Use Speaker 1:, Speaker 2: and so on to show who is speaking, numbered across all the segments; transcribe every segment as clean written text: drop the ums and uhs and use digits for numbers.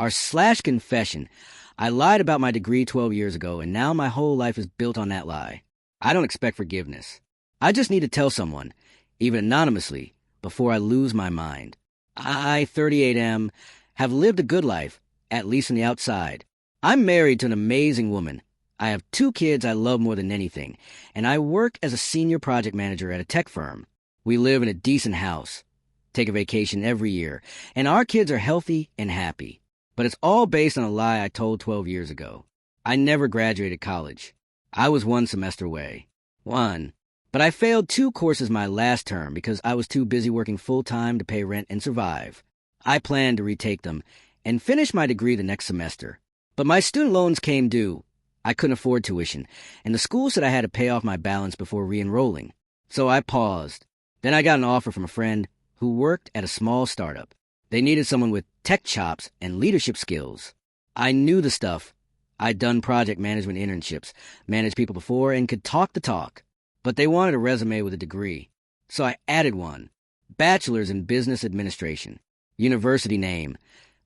Speaker 1: slash confession. I lied about my degree 12 years ago, and now my whole life is built on that lie. I don't expect forgiveness. I just need to tell someone, even anonymously, before I lose my mind. I, 38 am, have lived a good life, at least on the outside. I'm married to an amazing woman. I have 2 kids I love more than anything, and I work as a senior project manager at a tech firm. We live in a decent house, take a vacation every year, and our kids are healthy and happy. But it's all based on a lie I told 12 years ago. I never graduated college. I was 1 semester away. 1. But I failed 2 courses my last term because I was too busy working full-time to pay rent and survive. I planned to retake them and finish my degree the next semester. But my student loans came due. I couldn't afford tuition, and the school said I had to pay off my balance before re-enrolling. So I paused. Then I got an offer from a friend who worked at a small startup. They needed someone with tech chops and leadership skills. I knew the stuff. I'd done project management internships, managed people before, and could talk the talk. But they wanted a resume with a degree. So I added one. Bachelor's in Business Administration. University name.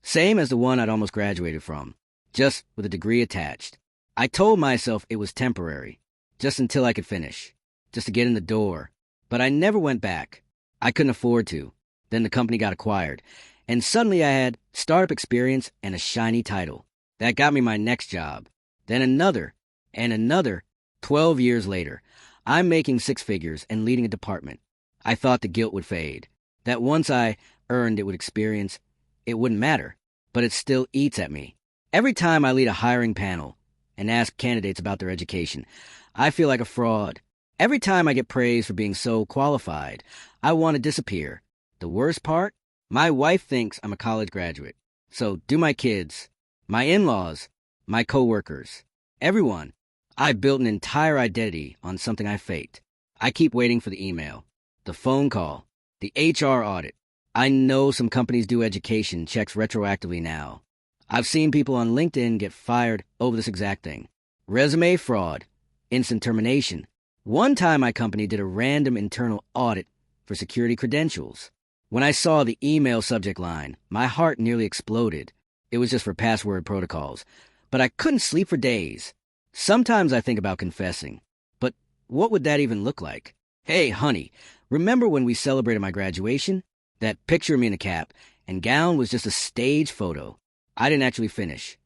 Speaker 1: Same as the one I'd almost graduated from, just with a degree attached. I told myself it was temporary, just until I could finish, just to get in the door. But I never went back. I couldn't afford to. Then the company got acquired, and suddenly I had startup experience and a shiny title. That got me my next job. Then another, and another. 12 years later, I'm making 6 figures and leading a department. I thought the guilt would fade, that once I earned it would experience, it wouldn't matter. But it still eats at me. Every time I lead a hiring panel and ask candidates about their education, I feel like a fraud. Every time I get praised for being so qualified, I want to disappear. The worst part? My wife thinks I'm a college graduate. So do my kids, my in-laws, my coworkers, everyone. I've built an entire identity on something I faked. I keep waiting for the email, the phone call, the HR audit. I know some companies do education checks retroactively now. I've seen people on LinkedIn get fired over this exact thing. Resume fraud, instant termination. One time my company did a random internal audit for security credentials. When I saw the email subject line, my heart nearly exploded. It was just for password protocols, but I couldn't sleep for days. Sometimes I think about confessing, but what would that even look like? Hey, honey, remember when we celebrated my graduation? That picture of me in a cap and gown was just a stage photo. I didn't actually finish.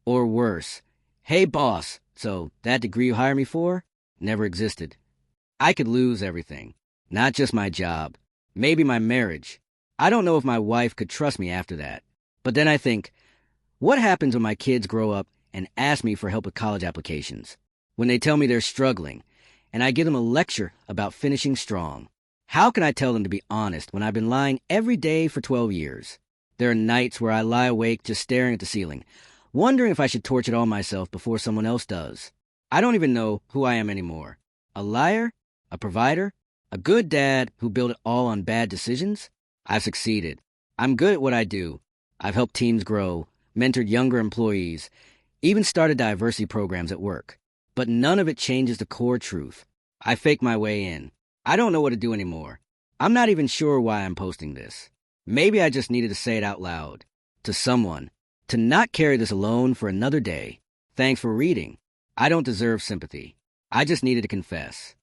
Speaker 1: Or worse, hey, boss, so that degree you hired me for never existed. I could lose everything, not just my job, maybe my marriage. I don't know if my wife could trust me after that. But then I think, what happens when my kids grow up and ask me for help with college applications? When they tell me they're struggling, and I give them a lecture about finishing strong? How can I tell them to be honest when I've been lying every day for 12 years? There are nights where I lie awake just staring at the ceiling, wondering if I should torch it all myself before someone else does. I don't even know who I am anymore. A liar? A provider? A good dad who built it all on bad decisions? I've succeeded. I'm good at what I do. I've helped teams grow, mentored younger employees, even started diversity programs at work. But none of it changes the core truth. I faked my way in. I don't know what to do anymore. I'm not even sure why I'm posting this. Maybe I just needed to say it out loud. To someone. To not carry this alone for another day. Thanks for reading. I don't deserve sympathy. I just needed to confess.